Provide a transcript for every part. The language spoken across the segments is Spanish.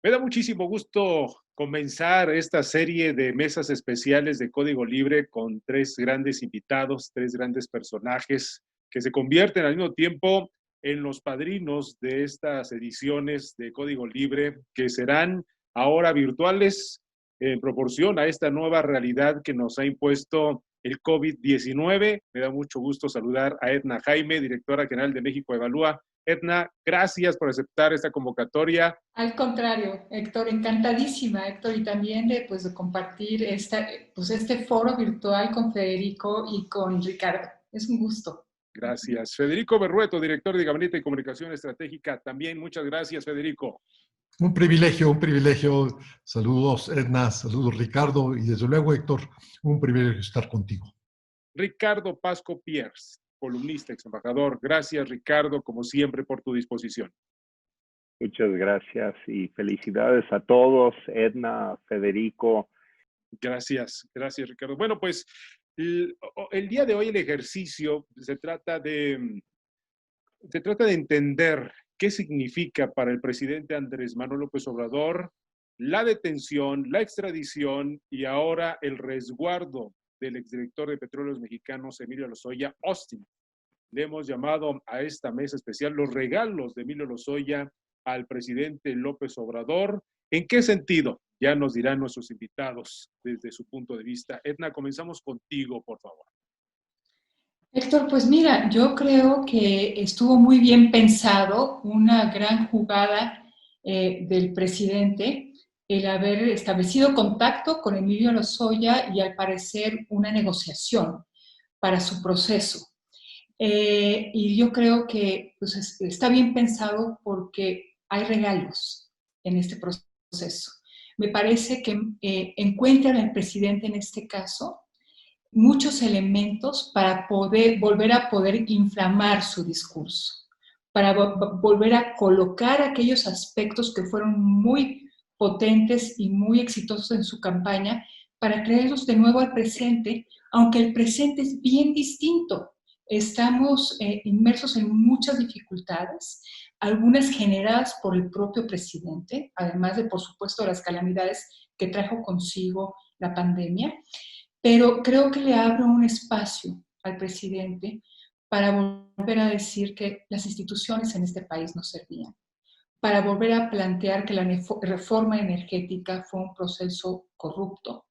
Me da muchísimo gusto comenzar esta serie de mesas especiales de Código Libre con tres grandes invitados, tres grandes personajes que se convierten al mismo tiempo en los padrinos de estas ediciones de Código Libre, que serán ahora virtuales en proporción a esta nueva realidad que nos ha impuesto el COVID-19. Me da mucho gusto saludar a Edna Jaime, directora general de México Evalúa. Edna, gracias por aceptar esta convocatoria. Al contrario, Héctor, encantadísima, Héctor, y también de compartir este foro virtual con Federico y con Ricardo. Es un gusto. Gracias. Federico Berrueto, director de Gabinete de Comunicación Estratégica. También muchas gracias, Federico. Un privilegio, un privilegio. Saludos, Edna, saludos, Ricardo, y desde luego, Héctor, un privilegio estar contigo. Ricardo Pasco Piers, columnista, ex embajador. Gracias, Ricardo, como siempre, por tu disposición. Muchas gracias y felicidades a todos, Edna, Federico. Gracias, Ricardo. Bueno, pues el día de hoy el ejercicio se trata de entender qué significa para el presidente Andrés Manuel López Obrador la detención, la extradición y ahora el resguardo del exdirector de Petróleos Mexicanos, Emilio Lozoya Austin. Le hemos llamado a esta mesa especial los regalos de Emilio Lozoya al presidente López Obrador. ¿En qué sentido? Ya nos dirán nuestros invitados desde su punto de vista. Edna, comenzamos contigo, por favor. Héctor, pues mira, yo creo que estuvo muy bien pensado, una gran jugada del presidente, el haber establecido contacto con Emilio Lozoya y al parecer una negociación para su proceso. Y yo creo que pues, está bien pensado porque hay regalos en este proceso. Me parece que encuentra el presidente en este caso muchos elementos para volver a poder inflamar su discurso, para volver a colocar aquellos aspectos que fueron muy potentes y muy exitosos en su campaña, para traerlos de nuevo al presente, aunque el presente es bien distinto. Estamos inmersos en muchas dificultades, algunas generadas por el propio presidente, además de, por supuesto, las calamidades que trajo consigo la pandemia. Pero creo que le abro un espacio al presidente para volver a decir que las instituciones en este país no servían, para volver a plantear que la reforma energética fue un proceso corrupto,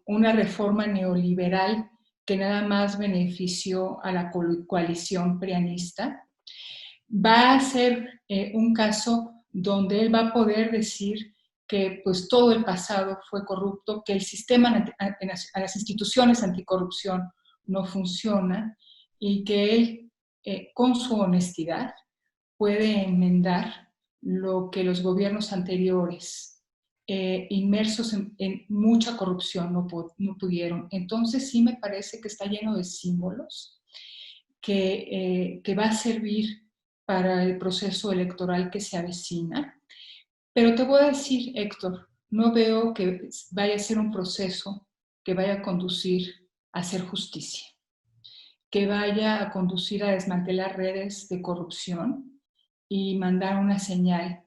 una reforma neoliberal que nada más benefició a la coalición prianista. Va a ser un caso donde él va a poder decir que pues todo el pasado fue corrupto, que el sistema a las instituciones anticorrupción no funciona y que él, con su honestidad, puede enmendar lo que los gobiernos anteriores, inmersos en mucha corrupción, no pudieron. Entonces sí me parece que está lleno de símbolos que va a servir para el proceso electoral que se avecina. Pero te voy a decir, Héctor, no veo que vaya a ser un proceso que vaya a conducir a hacer justicia, que vaya a conducir a desmantelar redes de corrupción y mandar una señal,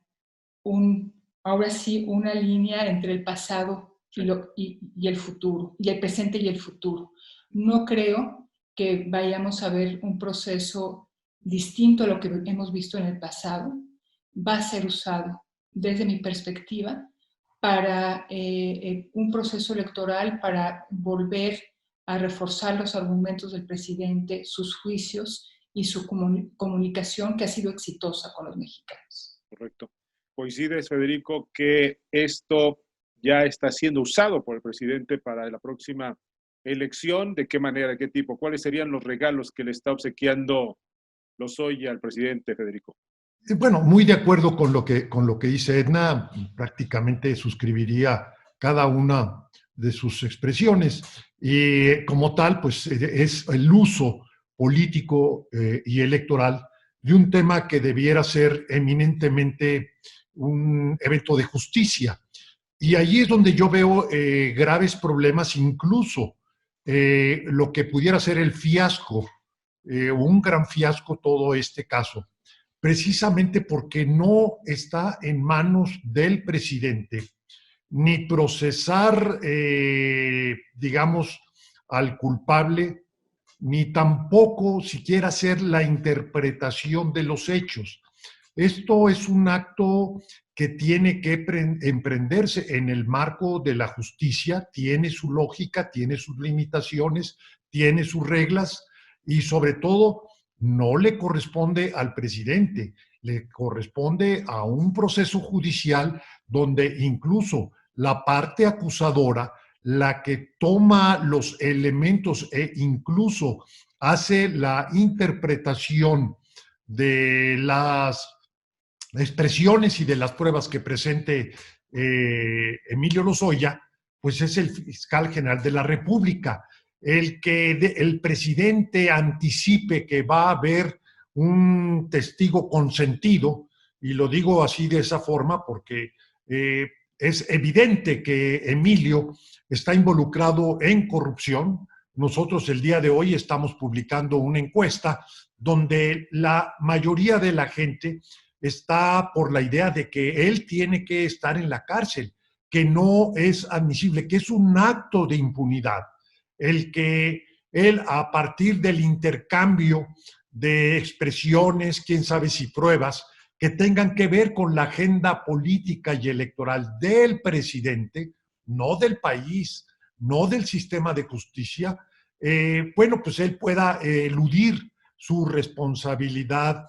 ahora sí, una línea entre el pasado y el futuro, y el presente y el futuro. No creo que vayamos a ver un proceso distinto a lo que hemos visto en el pasado. Va a ser usado desde mi perspectiva, para un proceso electoral, para volver a reforzar los argumentos del presidente, sus juicios y su comunicación que ha sido exitosa con los mexicanos. Correcto. ¿Coincides, Federico, que esto ya está siendo usado por el presidente para la próxima elección? ¿De qué manera, de qué tipo? ¿Cuáles serían los regalos que le está obsequiando Lozoya al presidente, Federico? Bueno, muy de acuerdo con lo que dice Edna, prácticamente suscribiría cada una de sus expresiones. Y como tal, pues es el uso político y electoral de un tema que debiera ser eminentemente un evento de justicia. Y allí es donde yo veo graves problemas, incluso lo que pudiera ser el fiasco, un gran fiasco todo este caso, precisamente porque no está en manos del presidente ni procesar, digamos, al culpable, ni tampoco siquiera hacer la interpretación de los hechos. Esto es un acto que tiene que emprenderse en el marco de la justicia, tiene su lógica, tiene sus limitaciones, tiene sus reglas y sobre todo no le corresponde al presidente, le corresponde a un proceso judicial donde incluso la parte acusadora, la que toma los elementos e incluso hace la interpretación de las expresiones y de las pruebas que presente Emilio Lozoya, pues es el fiscal general de la República. El que el presidente anticipe que va a haber un testigo consentido, y lo digo así de esa forma porque es evidente que Emilio está involucrado en corrupción. Nosotros el día de hoy estamos publicando una encuesta donde la mayoría de la gente está por la idea de que él tiene que estar en la cárcel, que no es admisible, que es un acto de impunidad. El que él, a partir del intercambio de expresiones, quién sabe si pruebas, que tengan que ver con la agenda política y electoral del presidente, no del país, no del sistema de justicia, bueno, pues él pueda eludir su responsabilidad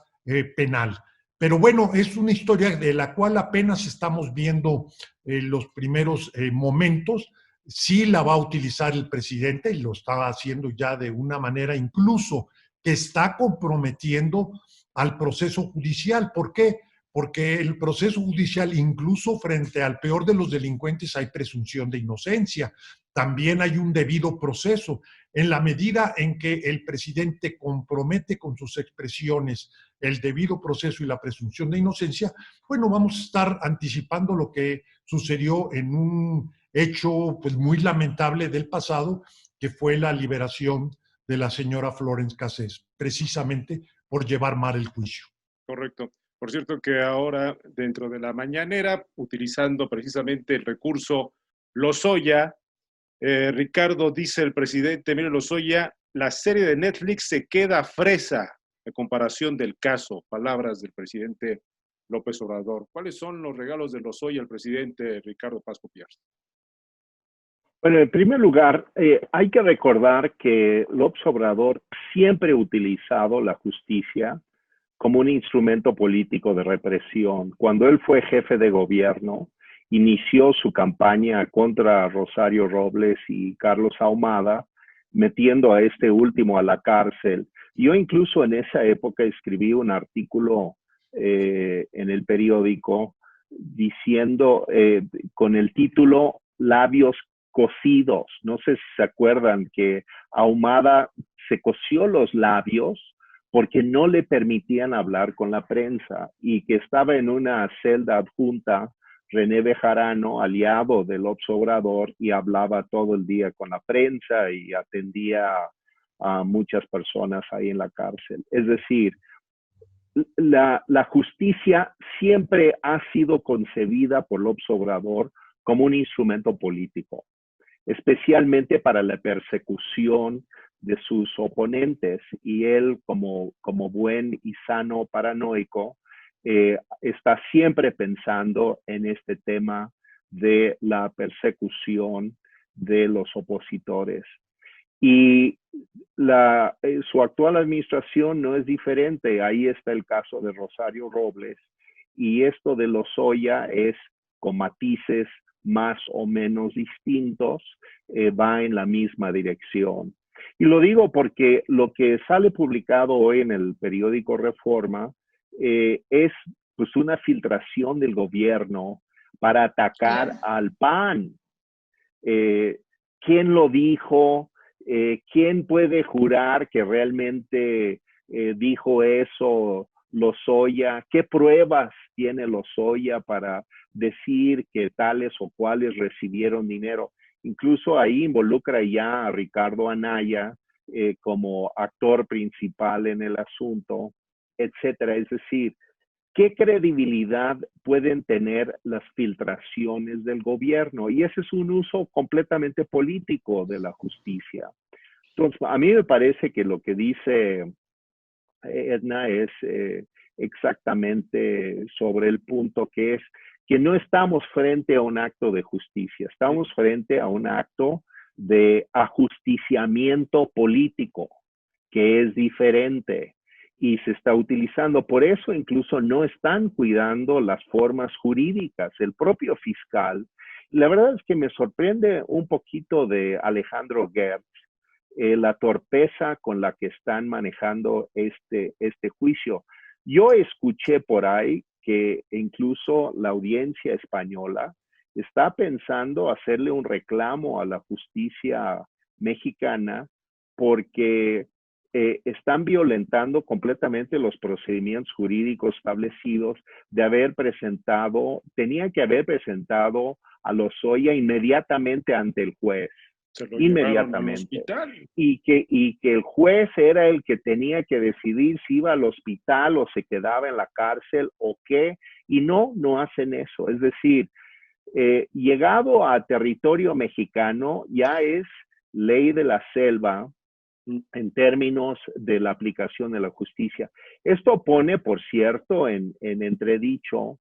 penal. Pero bueno, es una historia de la cual apenas estamos viendo los primeros momentos. Sí la va a utilizar el presidente y lo está haciendo ya de una manera incluso que está comprometiendo al proceso judicial. ¿Por qué? Porque el proceso judicial, incluso frente al peor de los delincuentes, hay presunción de inocencia. También hay un debido proceso. En la medida en que el presidente compromete con sus expresiones el debido proceso y la presunción de inocencia, bueno, vamos a estar anticipando lo que sucedió en un hecho pues, muy lamentable del pasado, que fue la liberación de la señora Florence Cassés, precisamente por llevar mal el juicio. Correcto. Por cierto que ahora, dentro de la mañanera, utilizando precisamente el recurso Lozoya, Ricardo, dice el presidente Emilio Lozoya, la serie de Netflix se queda fresa en comparación del caso. Palabras del presidente López Obrador. ¿Cuáles son los regalos de Lozoya al presidente Ricardo Paz Copiars? Bueno, en primer lugar, hay que recordar que López Obrador siempre ha utilizado la justicia como un instrumento político de represión. Cuando él fue jefe de gobierno, inició su campaña contra Rosario Robles y Carlos Ahumada, metiendo a este último a la cárcel. Yo incluso en esa época escribí un artículo en el periódico diciendo, con el título Labios cosidos. No sé si se acuerdan que Ahumada se cosió los labios porque no le permitían hablar con la prensa y que estaba en una celda adjunta René Bejarano, aliado del López Obrador, y hablaba todo el día con la prensa y atendía a muchas personas ahí en la cárcel. Es decir, la justicia siempre ha sido concebida por López Obrador como un instrumento político, especialmente para la persecución de sus oponentes, y él como buen y sano paranoico está siempre pensando en este tema de la persecución de los opositores. Y su actual administración no es diferente. Ahí está el caso de Rosario Robles, y esto de Lozoya es con matices más o menos distintos, va en la misma dirección. Y lo digo porque lo que sale publicado hoy en el periódico Reforma es pues una filtración del gobierno para atacar al PAN. ¿Quién lo dijo? ¿Quién puede jurar que realmente dijo eso Lozoya? ¿Qué pruebas tiene Lozoya para decir que tales o cuales recibieron dinero? Incluso ahí involucra ya a Ricardo Anaya como actor principal en el asunto. etcétera. Es decir, ¿qué credibilidad pueden tener las filtraciones del gobierno? Y ese es un uso completamente político de la justicia. Entonces, a mí me parece que lo que dice Edna es exactamente sobre el punto, que es que no estamos frente a un acto de justicia, estamos frente a un acto de ajusticiamiento político, que es diferente y se está utilizando. Por eso incluso no están cuidando las formas jurídicas. El propio fiscal, la verdad es que me sorprende un poquito de Alejandro Gertz, la torpeza con la que están manejando este juicio. Yo escuché por ahí que incluso la audiencia española está pensando hacerle un reclamo a la justicia mexicana porque están violentando completamente los procedimientos jurídicos establecidos de haber presentado, tenía que haber presentado a Lozoya inmediatamente ante el juez. Inmediatamente. Y que el juez era el que tenía que decidir si iba al hospital o se quedaba en la cárcel o qué, y no hacen eso. Es decir, llegado a territorio mexicano ya es ley de la selva en términos de la aplicación de la justicia. Esto pone, por cierto, en entredicho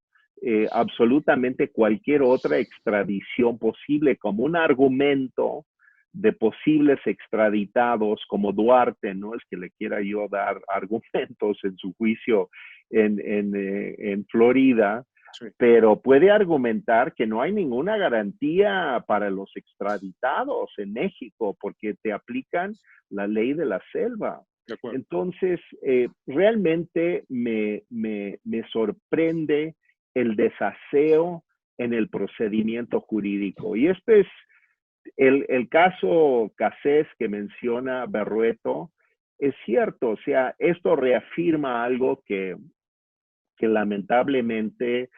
absolutamente cualquier otra extradición posible como un argumento de posibles extraditados como Duarte. No es que le quiera yo dar argumentos en su juicio en Florida, sí, pero puede argumentar que no hay ninguna garantía para los extraditados en México porque te aplican la ley de la selva. Entonces, realmente me sorprende el desaseo en el procedimiento jurídico. Y este es el caso Cassés que menciona Berrueto. Es cierto, o sea, esto reafirma algo que lamentablemente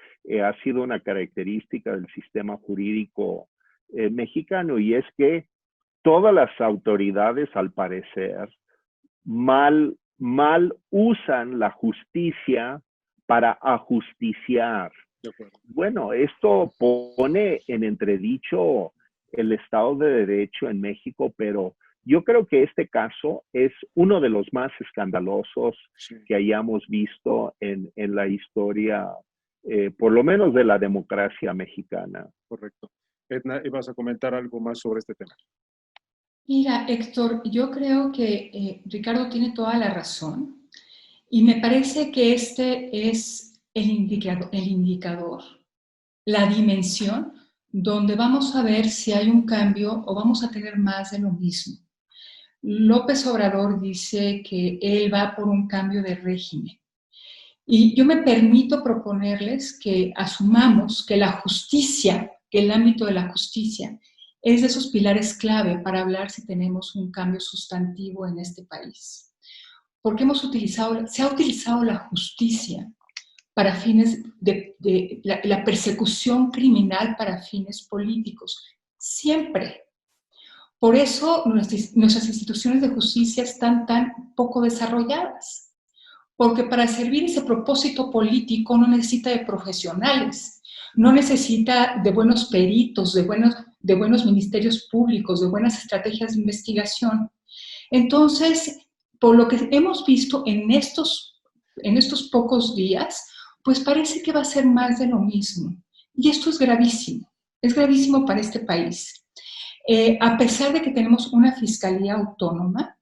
ha sido una característica del sistema jurídico mexicano, y es que todas las autoridades, al parecer, mal usan la justicia para ajusticiar. Bueno, esto pone en entredicho el Estado de Derecho en México, pero yo creo que este caso es uno de los más escandalosos, sí, que hayamos visto en la historia, por lo menos de la democracia mexicana. Correcto. Edna, ¿vas a comentar algo más sobre este tema? Mira, Héctor, yo creo que Ricardo tiene toda la razón y me parece que este es el indicador, la dimensión donde vamos a ver si hay un cambio o vamos a tener más de lo mismo. López Obrador dice que él va por un cambio de régimen. Y yo me permito proponerles que asumamos que la justicia, que el ámbito de la justicia, es de esos pilares clave para hablar si tenemos un cambio sustantivo en este país. Porque se ha utilizado la justicia para fines de la persecución criminal para fines políticos, siempre. Por eso nuestras instituciones de justicia están tan poco desarrolladas, porque para servir ese propósito político no necesita de profesionales, no necesita de buenos peritos, de buenos ministerios públicos, de buenas estrategias de investigación. Entonces, por lo que hemos visto en estos pocos días, pues parece que va a ser más de lo mismo. Y esto es gravísimo para este país. A pesar de que tenemos una fiscalía autónoma,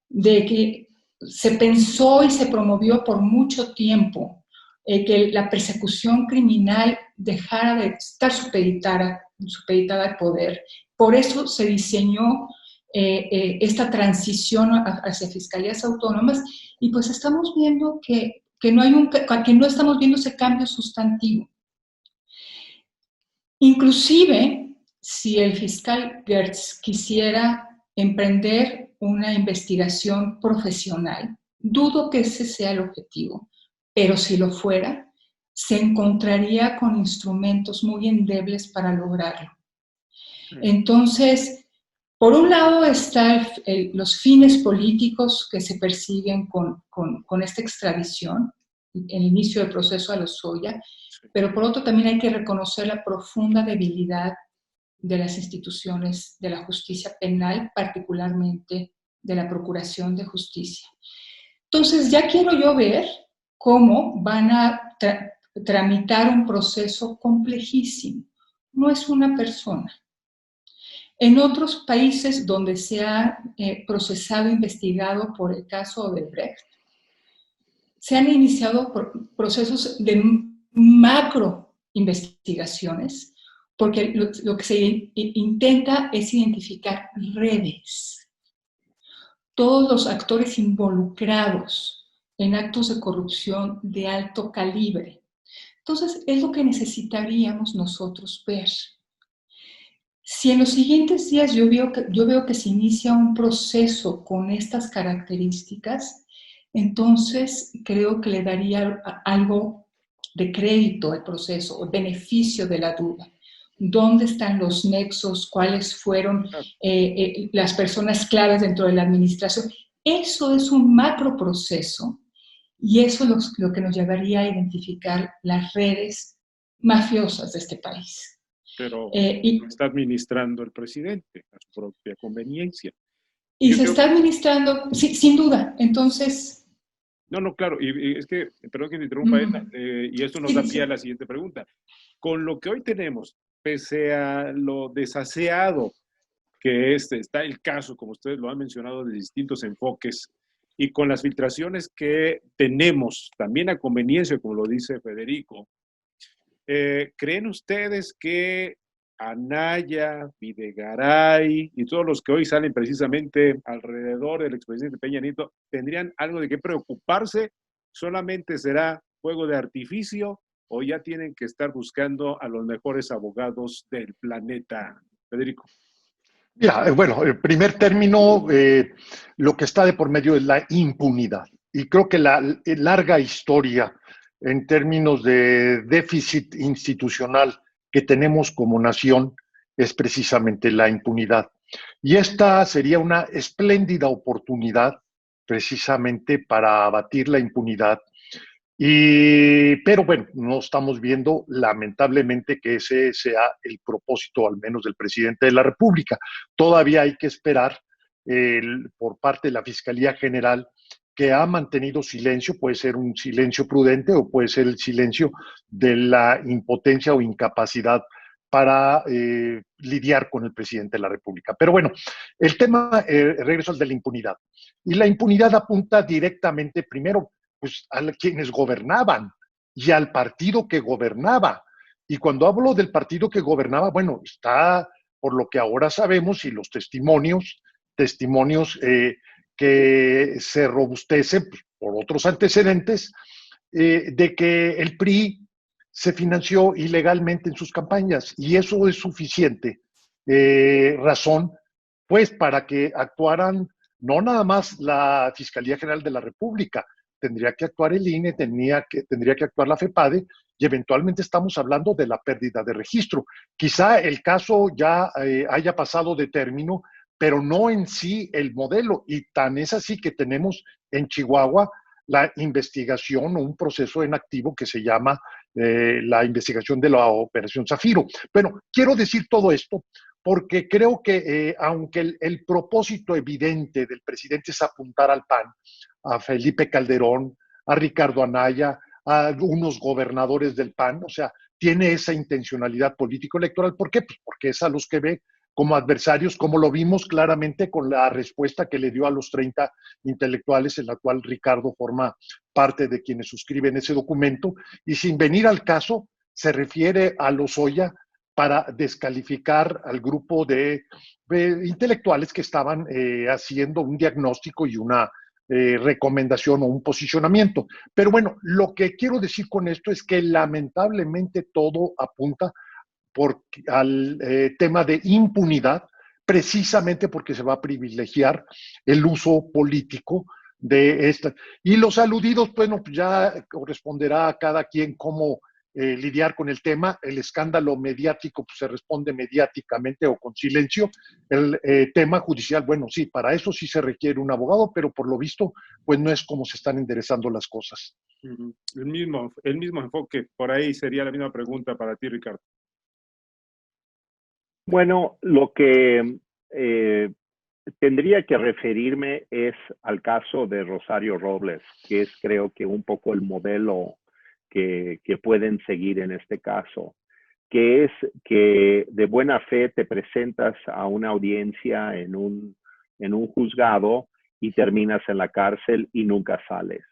de que se pensó y se promovió por mucho tiempo que la persecución criminal dejara de estar supeditada al poder. Por eso se diseñó esta transición hacia fiscalías autónomas y pues estamos viendo que no estamos viendo ese cambio sustantivo. Inclusive, si el fiscal Gertz quisiera emprender una investigación profesional, dudo que ese sea el objetivo, pero si lo fuera, se encontraría con instrumentos muy endebles para lograrlo. Entonces, Por un lado están los fines políticos que se persiguen con esta extradición, el inicio del proceso a Lozoya, pero por otro también hay que reconocer la profunda debilidad de las instituciones de la justicia penal, particularmente de la Procuración de Justicia. Entonces, ya quiero yo ver cómo van a tramitar un proceso complejísimo. No es una persona. En otros países donde se ha procesado, investigado por el caso de Brecht, se han iniciado procesos de macro investigaciones, porque lo que se intenta es identificar redes. Todos los actores involucrados en actos de corrupción de alto calibre. Entonces, es lo que necesitaríamos nosotros ver. Si en los siguientes días yo veo que se inicia un proceso con estas características, entonces creo que le daría algo de crédito al proceso, o beneficio de la duda. ¿Dónde están los nexos? ¿Cuáles fueron las personas claves dentro de la administración? Eso es un macro proceso y eso es lo que nos llevaría a identificar las redes mafiosas de este país. Pero lo está administrando el presidente a su propia conveniencia. Y se está administrando, sí, sin duda. Entonces... No, claro. Y es que, perdón que me interrumpa, Edna, y esto nos da pie a la siguiente pregunta. Con lo que hoy tenemos, pese a lo desaseado que está el caso, como ustedes lo han mencionado, de distintos enfoques, y con las filtraciones que tenemos, también a conveniencia, como lo dice Federico, ¿creen ustedes que Anaya, Videgaray y todos los que hoy salen precisamente alrededor del expresidente Peña Nieto tendrían algo de qué preocuparse? ¿Solamente será fuego de artificio o ya tienen que estar buscando a los mejores abogados del planeta? Federico. Ya, bueno, en primer término, lo que está de por medio es la impunidad. Y creo que la larga historia en términos de déficit institucional que tenemos como nación es precisamente la impunidad. Y esta sería una espléndida oportunidad precisamente para abatir la impunidad. Pero bueno, no estamos viendo lamentablemente que ese sea el propósito al menos del presidente de la República. Todavía hay que esperar por parte de la Fiscalía General, que ha mantenido silencio, puede ser un silencio prudente o puede ser el silencio de la impotencia o incapacidad para lidiar con el presidente de la República. Pero bueno, el tema, regreso al de la impunidad. Y la impunidad apunta directamente, primero, pues a quienes gobernaban y al partido que gobernaba. Y cuando hablo del partido que gobernaba, bueno, está por lo que ahora sabemos y los testimonios que se robustecen pues, por otros antecedentes, de que el PRI se financió ilegalmente en sus campañas y eso es suficiente razón pues para que actuaran no nada más la Fiscalía General de la República, tendría que actuar el INE, tendría que actuar la FEPADE y eventualmente estamos hablando de la pérdida de registro. Quizá el caso ya haya pasado de término, pero no en sí el modelo. Y tan es así que tenemos en Chihuahua la investigación o un proceso en activo que se llama la investigación de la Operación Zafiro. Bueno, quiero decir todo esto porque creo que aunque el propósito evidente del presidente es apuntar al PAN, a Felipe Calderón, a Ricardo Anaya, a unos gobernadores del PAN, o sea, tiene esa intencionalidad político-electoral. ¿Por qué? Pues porque es a los que ve como adversarios, como lo vimos claramente con la respuesta que le dio a los 30 intelectuales, en la cual Ricardo forma parte de quienes suscriben ese documento, y sin venir al caso, se refiere a Lozoya para descalificar al grupo de intelectuales que estaban haciendo un diagnóstico y una recomendación o un posicionamiento. Pero bueno, lo que quiero decir con esto es que lamentablemente todo apunta al tema de impunidad, precisamente porque se va a privilegiar el uso político de esta. Y los aludidos, bueno, ya corresponderá a cada quien cómo lidiar con el tema. El escándalo mediático pues, se responde mediáticamente o con silencio. El tema judicial, bueno, sí, para eso sí se requiere un abogado, pero por lo visto, pues no es como se están enderezando las cosas. El mismo enfoque. Por ahí sería la misma pregunta para ti, Ricardo. Bueno, lo que tendría que referirme es al caso de Rosario Robles, que es creo que un poco el modelo que pueden seguir en este caso, que es que de buena fe te presentas a una audiencia en un juzgado y terminas en la cárcel y nunca sales.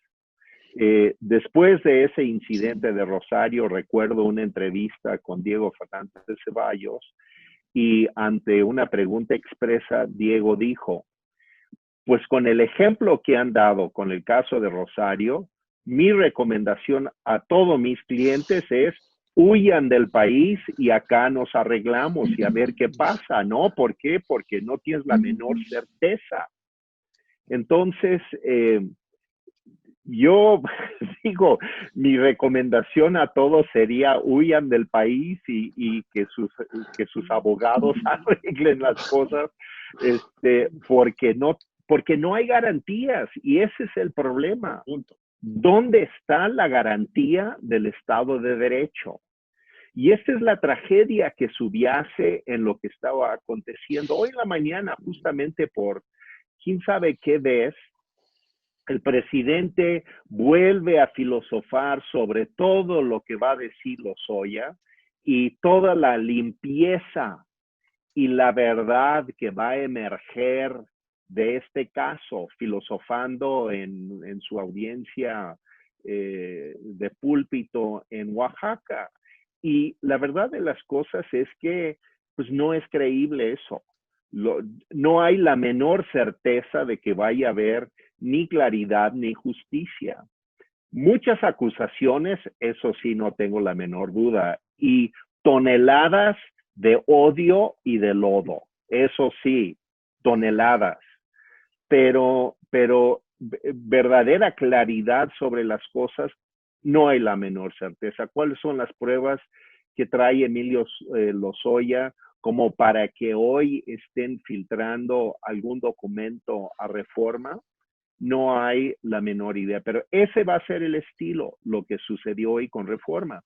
Después de ese incidente de Rosario, recuerdo una entrevista con Diego Fernández de Ceballos y ante una pregunta expresa, Diego dijo, pues con el ejemplo que han dado con el caso de Rosario, mi recomendación a todos mis clientes es huyan del país y acá nos arreglamos y a ver qué pasa, ¿no? ¿Por qué? Porque no tienes la menor certeza. Entonces, yo digo, mi recomendación a todos sería huyan del país y que sus abogados arreglen las cosas, porque no hay garantías y ese es el problema. ¿Dónde está la garantía del Estado de Derecho? Y esta es la tragedia que subyace en lo que estaba aconteciendo. Hoy en la mañana, justamente por quién sabe qué vez, el presidente vuelve a filosofar sobre todo lo que va a decir Lozoya y toda la limpieza y la verdad que va a emerger de este caso, filosofando en su audiencia de púlpito en Oaxaca. Y la verdad de las cosas es que pues no es creíble eso. No hay la menor certeza de que vaya a haber ni claridad ni justicia. Muchas acusaciones, eso sí, no tengo la menor duda, y toneladas de odio y de lodo, eso sí, toneladas, pero verdadera claridad sobre las cosas, no hay la menor certeza. ¿Cuáles son las pruebas que trae Emilio Lozoya como para que hoy estén filtrando algún documento a Reforma? No hay la menor idea, pero ese va a ser el estilo, lo que sucedió hoy con Reforma.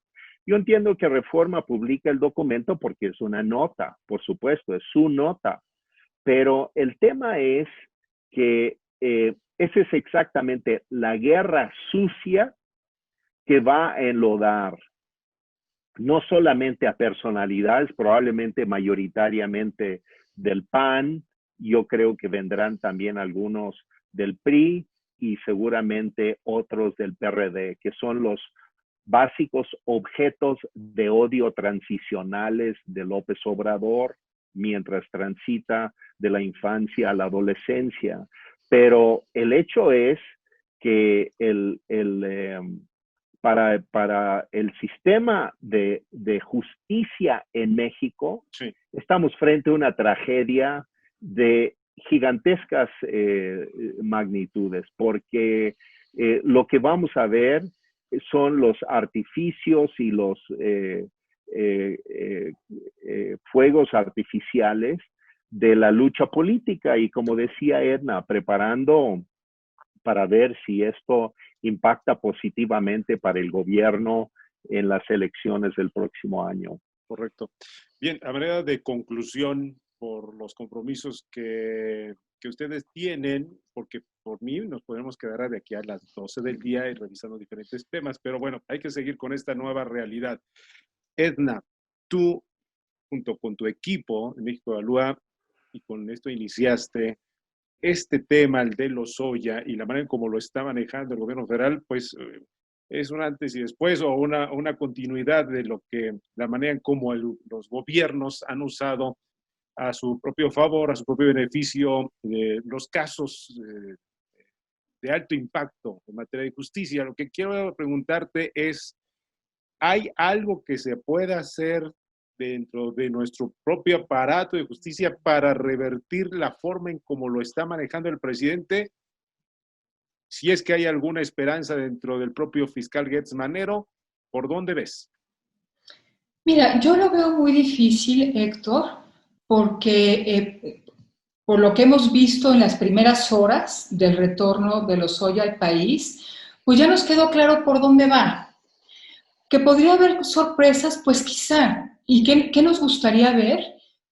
Yo entiendo que Reforma publica el documento porque es una nota, por supuesto, es su nota, pero el tema es que esa es exactamente la guerra sucia que va a enlodar no solamente a personalidades, probablemente mayoritariamente del PAN, yo creo que vendrán también algunos del PRI y seguramente otros del PRD, que son los básicos objetos de odio transicionales de López Obrador mientras transita de la infancia a la adolescencia. Pero el hecho es que para el sistema de justicia en México, sí, estamos frente a una tragedia de gigantescas magnitudes, porque lo que vamos a ver son los artificios y los fuegos artificiales de la lucha política y, como decía Edna, preparando para ver si esto impacta positivamente para el gobierno en las elecciones del próximo año. Correcto. Bien, a manera de conclusión, por los compromisos que ustedes tienen, porque por mí nos podemos quedar de aquí a las 12 del día y revisando diferentes temas, pero bueno, hay que seguir con esta nueva realidad. Edna, tú, junto con tu equipo en México Evalúa, y con esto iniciaste, este tema, el de Lozoya, y la manera en cómo lo está manejando el gobierno federal, pues es un antes y después o una continuidad de lo que, la manera en cómo los gobiernos han usado a su propio favor, a su propio beneficio, los casos de alto impacto en materia de justicia. Lo que quiero preguntarte es, ¿hay algo que se pueda hacer dentro de nuestro propio aparato de justicia para revertir la forma en cómo lo está manejando el presidente? Si es que hay alguna esperanza dentro del propio fiscal Gertz Manero, ¿por dónde ves? Mira, yo lo veo muy difícil, Héctor, porque por lo que hemos visto en las primeras horas del retorno de Lozoya al país, pues ya nos quedó claro por dónde va. Que podría haber sorpresas, pues quizá. ¿Y qué nos gustaría ver?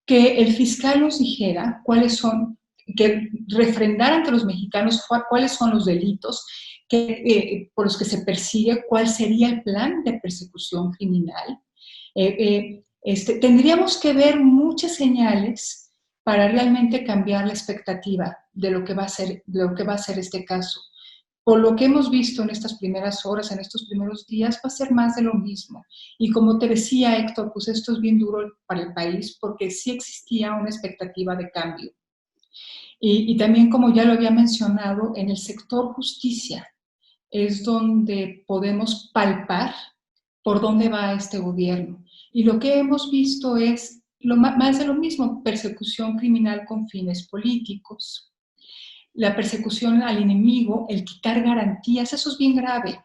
Que el fiscal nos dijera cuáles son, que refrendara ante los mexicanos cuáles son los delitos por los que se persigue, cuál sería el plan de persecución criminal. Tendríamos que ver muchas señales para realmente cambiar la expectativa de lo que va a ser, de lo que va a ser este caso. Por lo que hemos visto en estas primeras horas, en estos primeros días, va a ser más de lo mismo. Y como te decía, Héctor, pues esto es bien duro para el país porque sí existía una expectativa de cambio. Y también, como ya lo había mencionado, en el sector justicia es donde podemos palpar por dónde va este gobierno. Y lo que hemos visto es más de lo mismo, persecución criminal con fines políticos, la persecución al enemigo, el quitar garantías, eso es bien grave.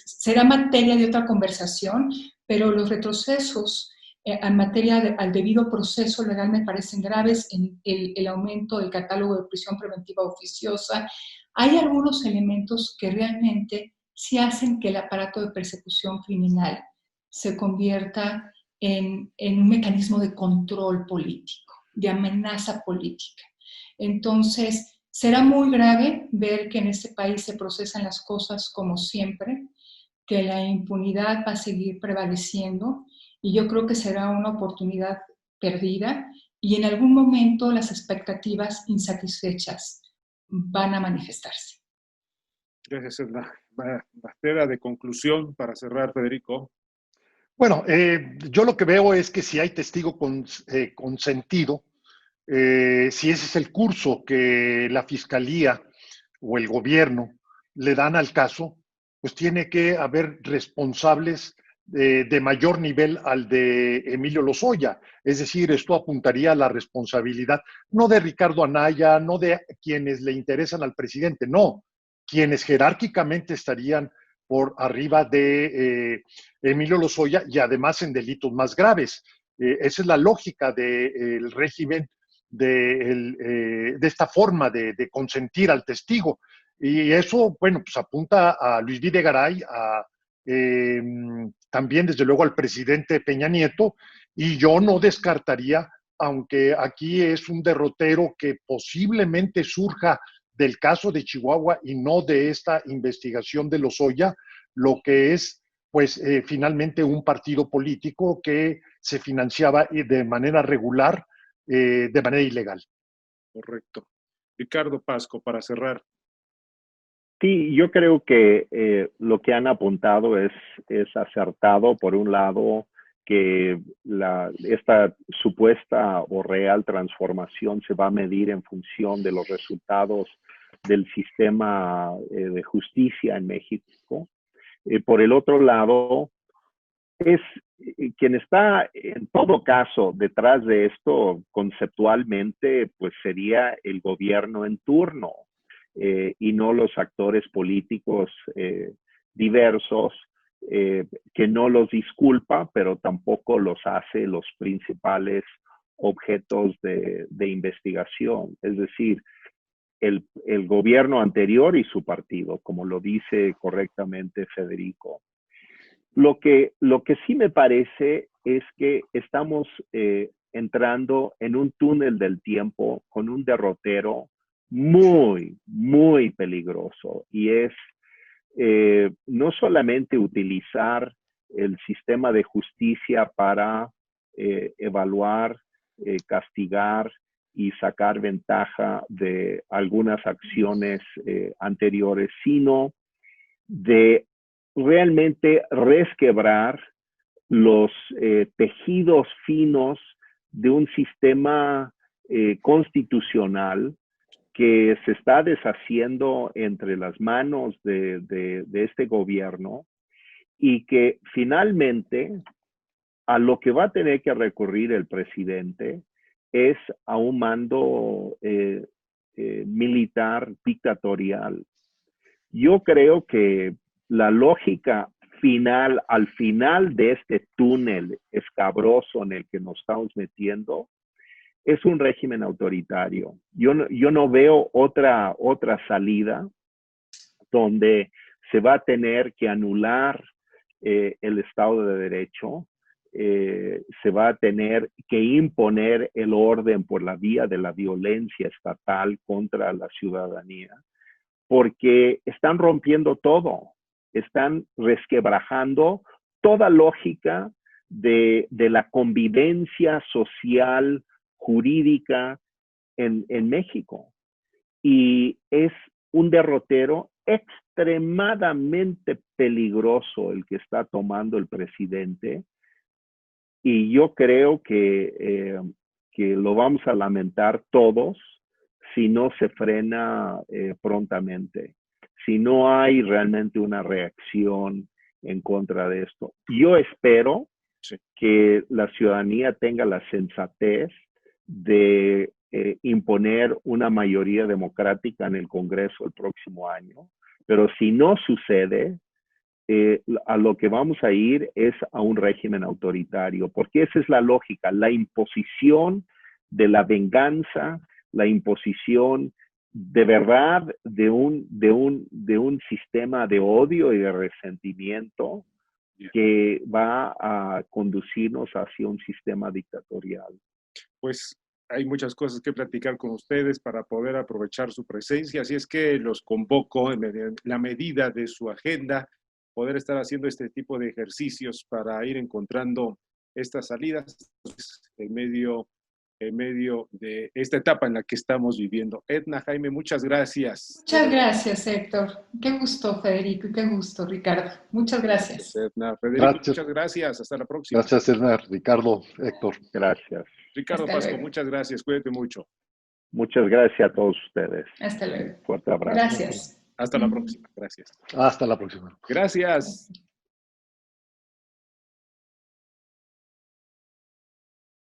Será materia de otra conversación, pero los retrocesos en materia al debido proceso legal me parecen graves, en el aumento del catálogo de prisión preventiva oficiosa. Hay algunos elementos que realmente sí hacen que el aparato de persecución criminal se convierta en un mecanismo de control político, de amenaza política. Entonces, será muy grave ver que en este país se procesan las cosas como siempre, que la impunidad va a seguir prevaleciendo y yo creo que será una oportunidad perdida y en algún momento las expectativas insatisfechas van a manifestarse. Gracias, Edna. Bastera de conclusión para cerrar, Federico. Bueno, yo lo que veo es que si hay testigo consentido, si ese es el curso que la fiscalía o el gobierno le dan al caso, pues tiene que haber responsables de mayor nivel al de Emilio Lozoya. Es decir, esto apuntaría a la responsabilidad no de Ricardo Anaya, no de quienes le interesan al presidente, no, quienes jerárquicamente estarían por arriba de Emilio Lozoya y además en delitos más graves. Esa es la lógica del régimen de esta forma de consentir al testigo. Y eso, bueno, pues apunta a Luis Videgaray, también desde luego al presidente Peña Nieto, y yo no descartaría, aunque aquí es un derrotero que posiblemente surja del caso de Chihuahua y no de esta investigación de Lozoya, lo que es pues finalmente un partido político que se financiaba de manera regular, de manera ilegal. Correcto. Ricardo Pasco, para cerrar. Sí, yo creo que lo que han apuntado es acertado. Por un lado, que esta supuesta o real transformación se va a medir en función de los resultados del sistema de justicia en México. Por el otro lado, es quien está en todo caso detrás de esto conceptualmente, pues sería el gobierno en turno y no los actores políticos diversos, que no los disculpa, pero tampoco los hace los principales objetos de investigación. Es decir, el gobierno anterior y su partido, como lo dice correctamente Federico. Lo que sí me parece es que estamos entrando en un túnel del tiempo con un derrotero muy, muy peligroso, y es no solamente utilizar el sistema de justicia para evaluar, castigar y sacar ventaja de algunas acciones anteriores, sino de realmente resquebrar los tejidos finos de un sistema constitucional que se está deshaciendo entre las manos de este gobierno, y que finalmente a lo que va a tener que recurrir el presidente es a un mando militar dictatorial. Yo creo que la lógica al final de este túnel escabroso en el que nos estamos metiendo, es un régimen autoritario. Yo no veo otra salida donde se va a tener que anular el Estado de Derecho, se va a tener que imponer el orden por la vía de la violencia estatal contra la ciudadanía, porque están rompiendo todo, están resquebrajando toda lógica de la convivencia social, jurídica en México. Y es un derrotero extremadamente peligroso el que está tomando el presidente, y yo creo que lo vamos a lamentar todos si no se frena prontamente, si no hay realmente una reacción en contra de esto. Yo espero que la ciudadanía tenga la sensatez de imponer una mayoría democrática en el Congreso el próximo año, pero si no sucede, a lo que vamos a ir es a un régimen autoritario, porque esa es la lógica, la imposición de la venganza, la imposición de verdad de un sistema de odio y de resentimiento que va a conducirnos hacia un sistema dictatorial. Pues hay muchas cosas que platicar con ustedes para poder aprovechar su presencia, así es que los convoco en la medida de su agenda, poder estar haciendo este tipo de ejercicios para ir encontrando estas salidas en medio de esta etapa en la que estamos viviendo. Edna, Jaime, muchas gracias. Muchas gracias, Héctor. Qué gusto, Federico, y qué gusto, Ricardo. Muchas gracias. Edna, Federico, Gracias. muchas gracias. Hasta la próxima. Gracias, Edna, Ricardo, Héctor. Gracias. Ricardo Hasta Pasco, luego. muchas gracias. Cuídate mucho. Muchas gracias a todos ustedes. Hasta luego. Fuerte abrazo. Gracias. Hasta la próxima. Gracias. Hasta la próxima. Gracias.